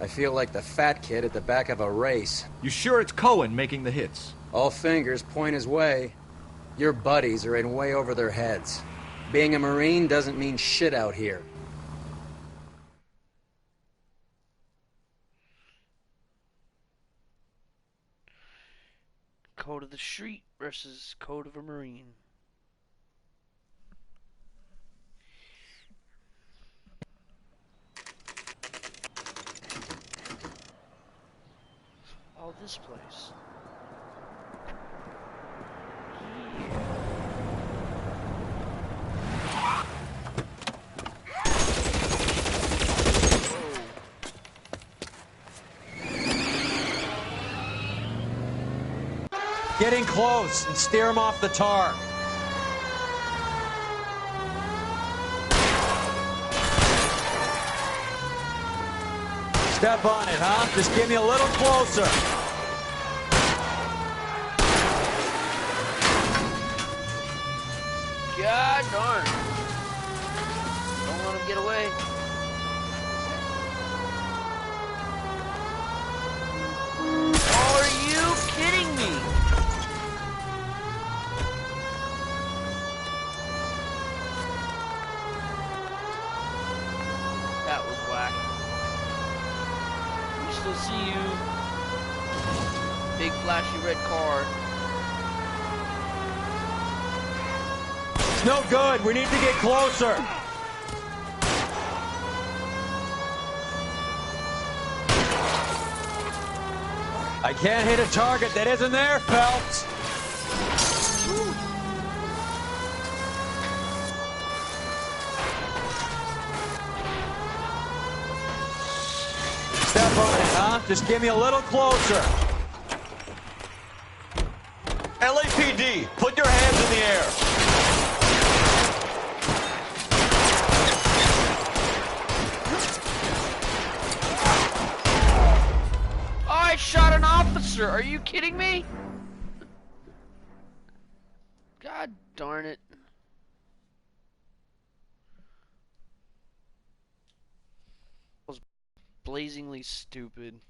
I feel like the fat kid at the back of a race. You sure it's Cohen making the hits? All fingers point his way. Your buddies are in way over their heads. Being a Marine doesn't mean shit out here. Code of the street versus code of a Marine. Oh, this place. Get in close and steer him off the tar. Step on it, huh? Just get me a little closer. God darn. Don't let him get away. Are you kidding me? That was whack. We still see you. Big flashy red car. It's no good. We need to get closer. I can't hit a target that isn't there, Phelps. Step on it, huh? Just give me a little closer. LAPD, put your hands in the air. closer. Are you kidding me? God darn it. That was blazingly stupid.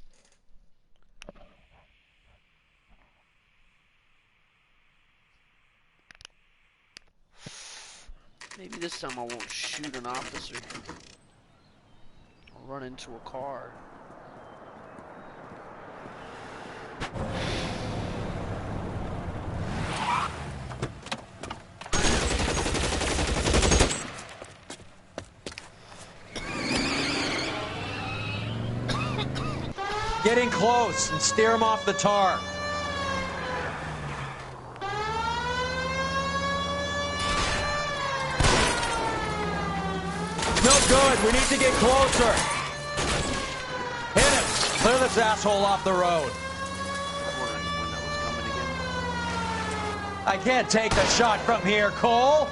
Maybe this time I won't shoot an officer. I'll run into a car. Get in close and steer him off the tar. No good. We need to get closer. Hit him. Clear this asshole off the road. I can't take the shot from here, Cole.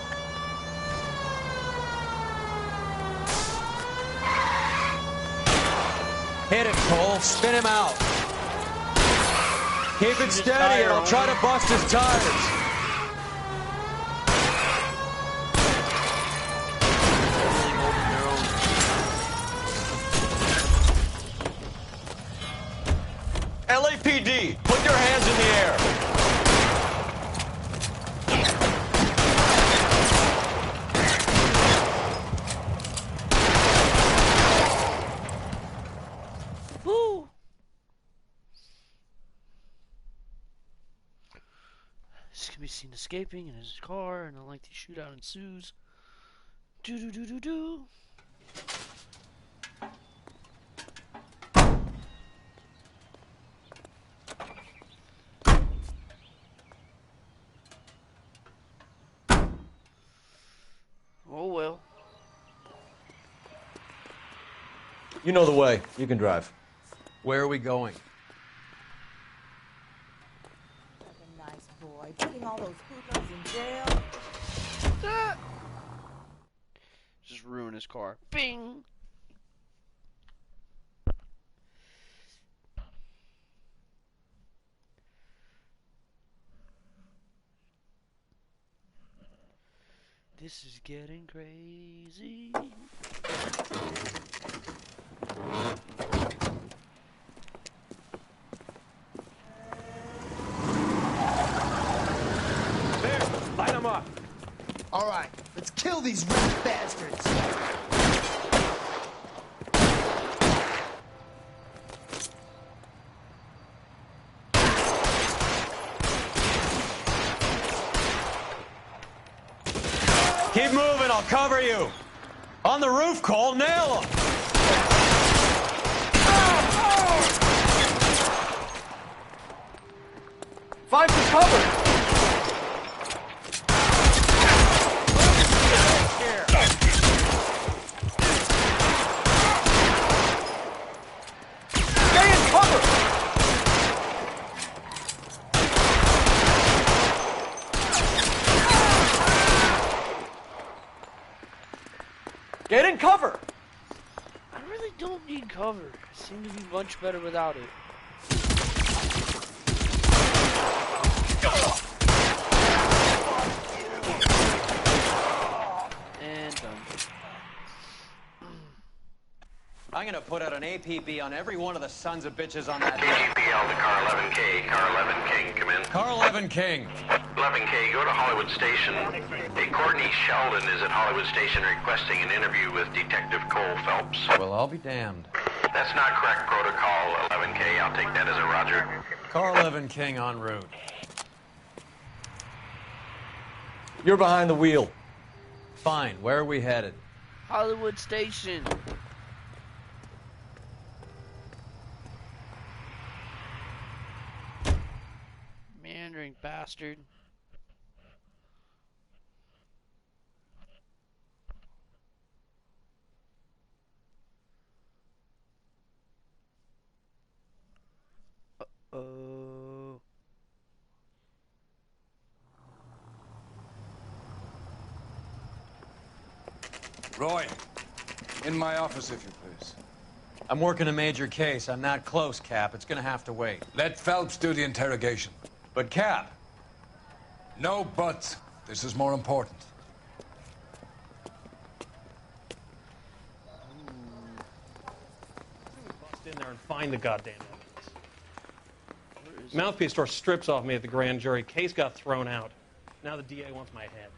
Hit him, Cole. Spin him out. Keep it steady and I'll try to bust his tires. LAPD, put your hands in the air. Woo! This can be seen escaping in his car, and a lengthy shootout ensues. Do do do do do. Oh well. You know the way. You can drive. Where are we going? Nice boy. Putting all those hoodlums in jail. Just ruin his car. Bing! This is getting crazy. There, light him up. All right, let's kill these rat bastards. Keep moving, I'll cover you. On the roof, Cole, nail him. Find some cover. Stay in cover. Get in cover. I really don't need cover. I seem to be much better without it. And done. I'm gonna put out an APB on every one of the sons of bitches on that. KGPL to car 11K. Car 11 King, come in. Car 11 King. 11K, go to Hollywood Station. Hey, Courtney Sheldon is at Hollywood Station requesting an interview with Detective Cole Phelps. Well, I'll be damned. That's not correct protocol, 11K. I'll take that as a roger. Car 11 King en route. You're behind the wheel. Fine, where are we headed? Hollywood Station. Meandering bastard. Uh-oh. Roy, in my office, if you please. I'm working a major case. I'm not close, Cap. It's gonna have to wait. Let Phelps do the interrogation. But, Cap... No buts. This is more important. Bust in there and find the goddamn evidence. Mouthpiece tore strips off me at the grand jury. Case got thrown out. Now the DA wants my head.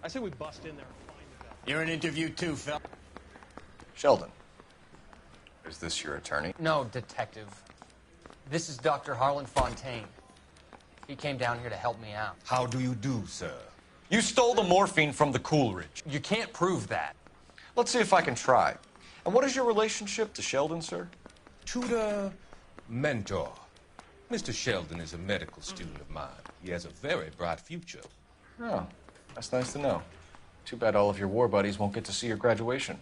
I say we bust in there and find the goddamn... You're in interview too, Phelps. Sheldon, is this your attorney? No, Detective. This is Dr. Harlan Fontaine. He came down here to help me out. How do you do, sir? You stole the morphine from the Coolidge. You can't prove that. Let's see if I can try. And what is your relationship to Sheldon, sir? Tutor, mentor. Mr. Sheldon is a medical student of mine. He has a very bright future. Oh, that's nice to know. Too bad all of your war buddies won't get to see your graduation.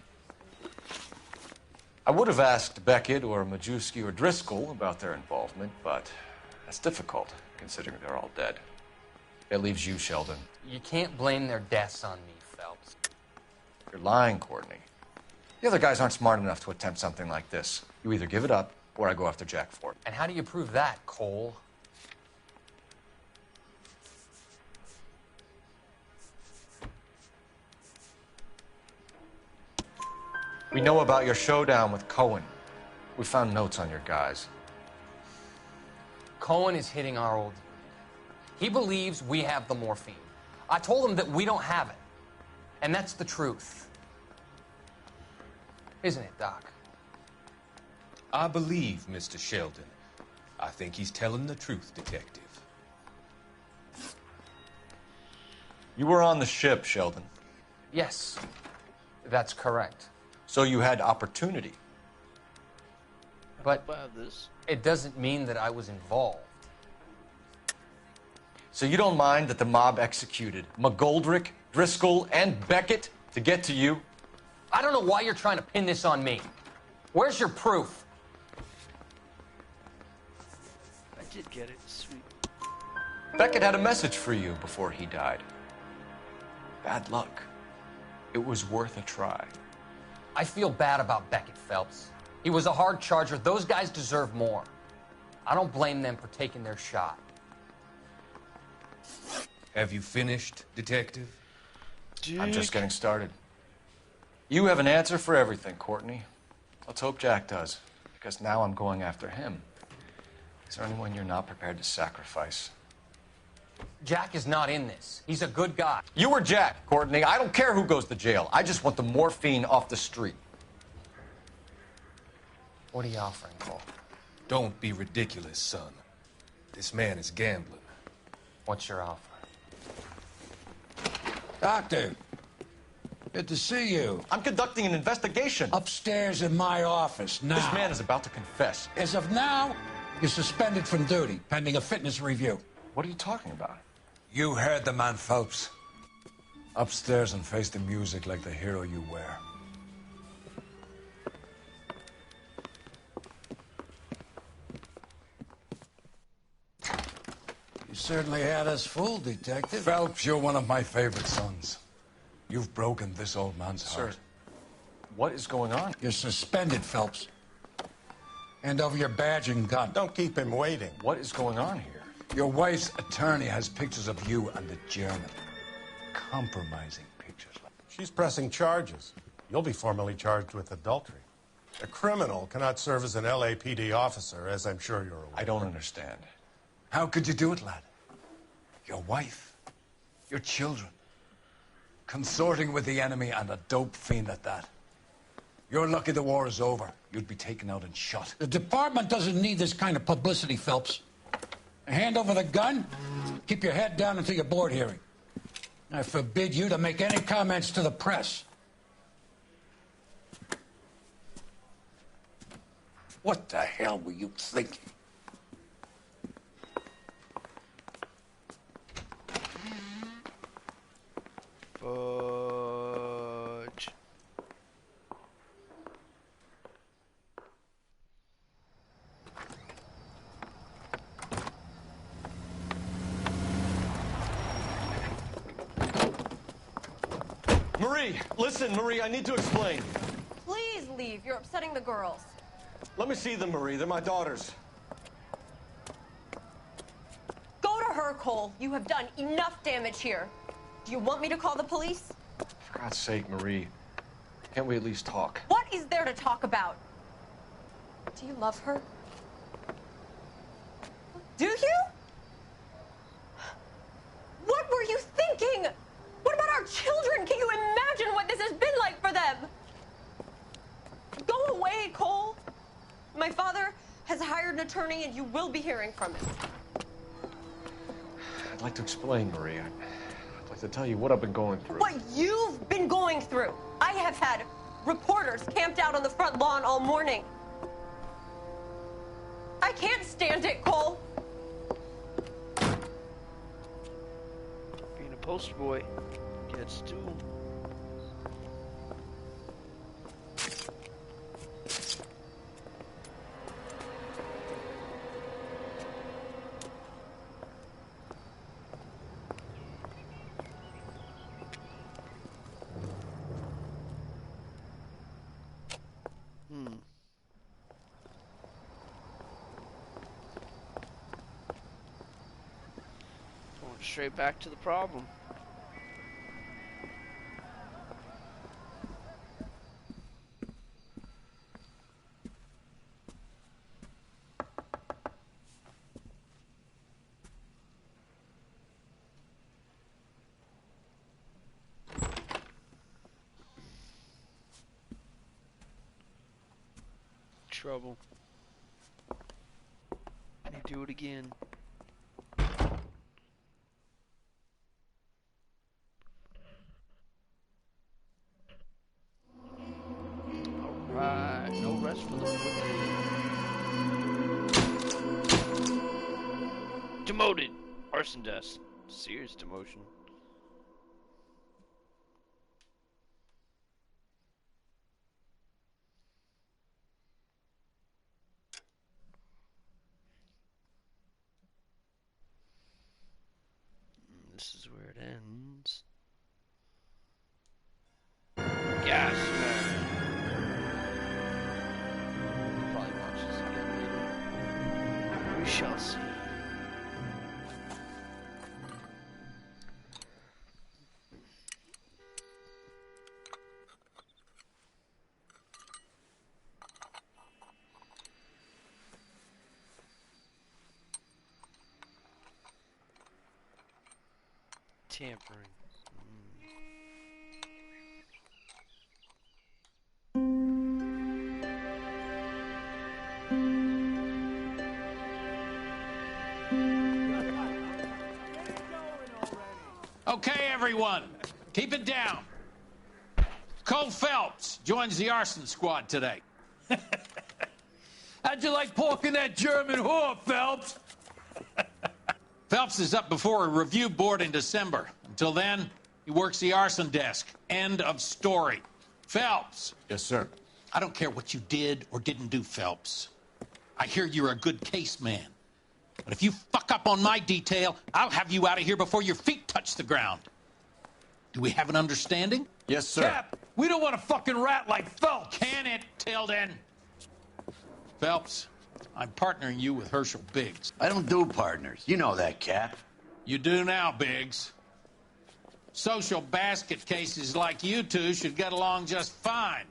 I would have asked Beckett or Majewski or Driscoll about their involvement, but that's difficult, considering they're all dead. That leaves you, Sheldon. You can't blame their deaths on me, Phelps. You're lying, Courtney. The other guys aren't smart enough to attempt something like this. You either give it up, or I go after Jack for it. And how do you prove that, Cole? We know about your showdown with Cohen. We found notes on your guys. Cohen is hitting our old unit. He believes we have the morphine. I told him that we don't have it. And that's the truth. Isn't it, Doc? I believe Mr. Sheldon. I think he's telling the truth, Detective. You were on the ship, Sheldon. Yes, that's correct. So you had opportunity. But it doesn't mean that I was involved. So you don't mind that the mob executed McGoldrick, Driscoll, and Beckett to get to you? I don't know why you're trying to pin this on me. Where's your proof? I did get it. Sweet. Beckett had a message for you before he died. Bad luck. It was worth a try. I feel bad about Beckett, Phelps. He was a hard charger. Those guys deserve more. I don't blame them for taking their shot. Have you finished, Detective? I'm just getting started. You have an answer for everything, Courtney. Let's hope Jack does, because now I'm going after him. Is there anyone you're not prepared to sacrifice? Jack is not in this. He's a good guy. You or Jack, Courtney. I don't care who goes to jail. I just want the morphine off the street. What are you offering, Cole? Don't be ridiculous, son. This man is gambling. What's your offer? Doctor, good to see you. I'm conducting an investigation. Upstairs in my office, now. This man is about to confess. As of now, you're suspended from duty, pending a fitness review. What are you talking about? You heard the man, Phelps. Upstairs and face the music like the hero you were. You certainly had us fooled, Detective. Phelps, you're one of my favorite sons. You've broken this old man's heart. Sir, what is going on? You're suspended, Phelps. Hand over your badge and gun. Don't keep him waiting. What is going on here? Your wife's attorney has pictures of you and the German. Compromising pictures. She's pressing charges. You'll be formally charged with adultery. A criminal cannot serve as an LAPD officer, as I'm sure you're aware. I don't understand. How could you do it, lad? Your wife, your children, consorting with the enemy and a dope fiend at that. You're lucky the war is over. You'd be taken out and shot. The department doesn't need this kind of publicity, Phelps. Hand over the gun, keep your head down until your board hearing. I forbid you to make any comments to the press. What the hell were you thinking? Fudge. Marie, listen, Marie, I need to explain. Please leave. You're upsetting the girls. Let me see them, Marie. They're my daughters. Go to her, Cole. You have done enough damage here. Do you want me to call the police? For God's sake, Marie. Can't we at least talk? What is there to talk about? Do you love her? Do you? What were you thinking? What about our children? Can you imagine what this has been like for them? Go away, Cole. My father has hired an attorney and you will be hearing from him. I'd like to explain, Marie. I'd like to tell you what I've been going through. What you've been going through. I have had reporters camped out on the front lawn all morning. I can't stand it, Cole. Being a poster boy gets to him. Going straight back to the problem. Trouble. They do it again. Alright, no rest for the wicked. Demoted! Arson death. Serious demotion. This is where it ends. Gas man. Probably watch this again later. We shall see. Tampering. Okay, everyone, keep it down. Cole Phelps joins the arson squad today. How'd you like pork in that German whore, Phelps? Phelps is up before a review board in December. Until then, he works the arson desk. End of story. Phelps. Yes, sir. I don't care what you did or didn't do, Phelps. I hear you're a good case man. But if you fuck up on my detail, I'll have you out of here before your feet touch the ground. Do we have an understanding? Yes, sir. Cap, we don't want a fucking rat like Phelps. Can it, Tilden? Phelps, I'm partnering you with Herschel Biggs. I don't do partners. You know that, Cap. You do now, Biggs. Social basket cases like you two should get along just fine.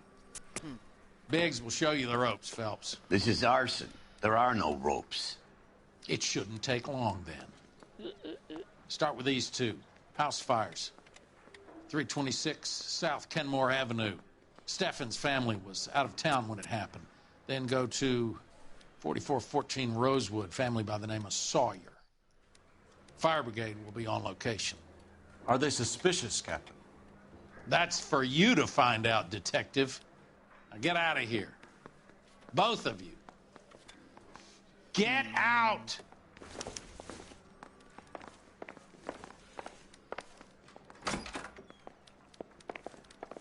Biggs will show you the ropes, Phelps. This is arson. There are no ropes. It shouldn't take long, then. Start with these two. House fires. 326 South Kenmore Avenue. Steffen's family was out of town when it happened. Then go to 4414 Rosewood, family by the name of Sawyer. Fire brigade will be on location. Are they suspicious, Captain? That's for you to find out, Detective. Now get out of here. Both of you. Get out!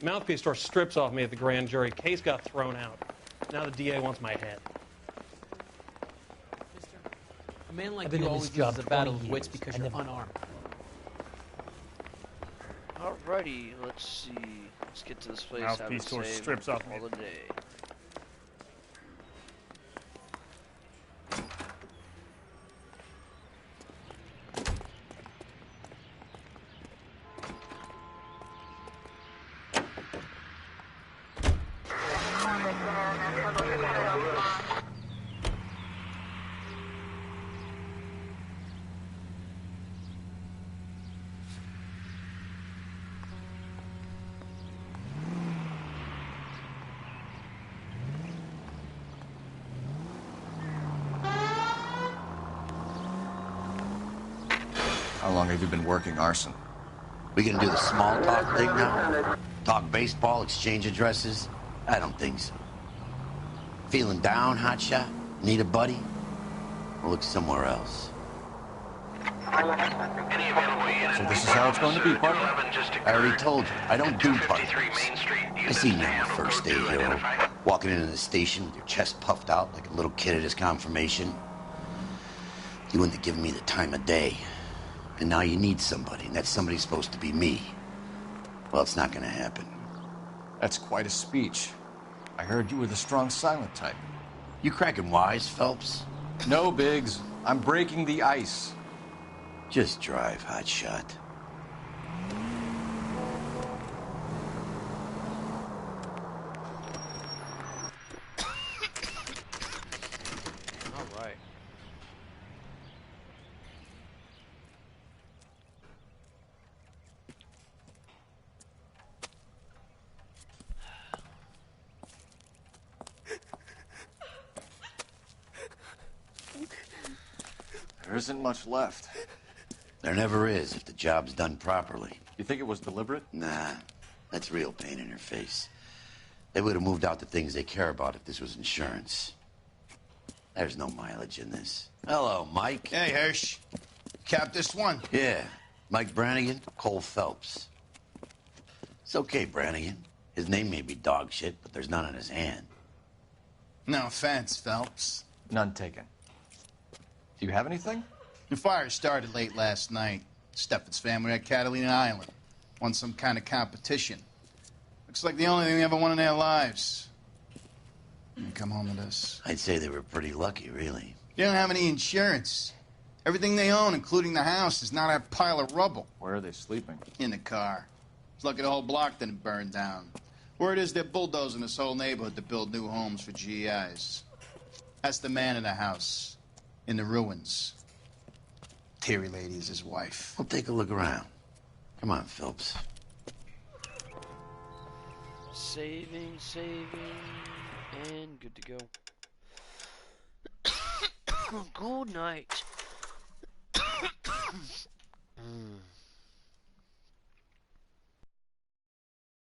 Mouthpiece tore strips off me at the grand jury. Case got thrown out. Now the DA wants my head. A man like I've been you in always this job loses a battle 20 of wits years. because I you're never- unarmed. Alrighty, let's see. Let's get to this place. Mouthpiece tore strips off all the day. How long have you been working arson? We gonna do the small talk thing now? Talk baseball, exchange addresses? I don't think so. Feeling down, hotshot? Need a buddy? We'll look somewhere else. So this is how it's going to be, partner? I already told you, I don't do parties. I seen you on your first day, hero. Walking into the station with your chest puffed out like a little kid at his confirmation. You wouldn't have given me the time of day. And now you need somebody, and that somebody's supposed to be me. Well, it's not gonna happen. That's quite a speech. I heard you were the strong silent type. You cracking wise, Phelps? No, Biggs. I'm breaking the ice. Just drive, hotshot. All right. There isn't much left. There never is if the job's done properly. You think it was deliberate? Nah, that's real pain in her face. They would have moved out the things they care about if this was insurance. There's no mileage in this. Hello, Mike. Hey, Hirsch. Cap this one? Yeah, Mike Brannigan, Cole Phelps. It's okay, Brannigan. His name may be dog shit, but there's none on his hand. No offense, Phelps. None taken. Do you have anything? The fire started late last night. Steffen's family at Catalina Island. Won some kind of competition. Looks like the only thing they ever won in their lives. And come home with us. I'd say they were pretty lucky, really. They don't have any insurance. Everything they own, including the house, is not a pile of rubble. Where are they sleeping? In the car. It's lucky the whole block didn't burn down. Word is they're bulldozing this whole neighborhood to build new homes for GIs. That's the man in the house. In the ruins. Terry lady is his wife. We'll take a look around. Come on, Phelps. Saving, and good to go. Good night.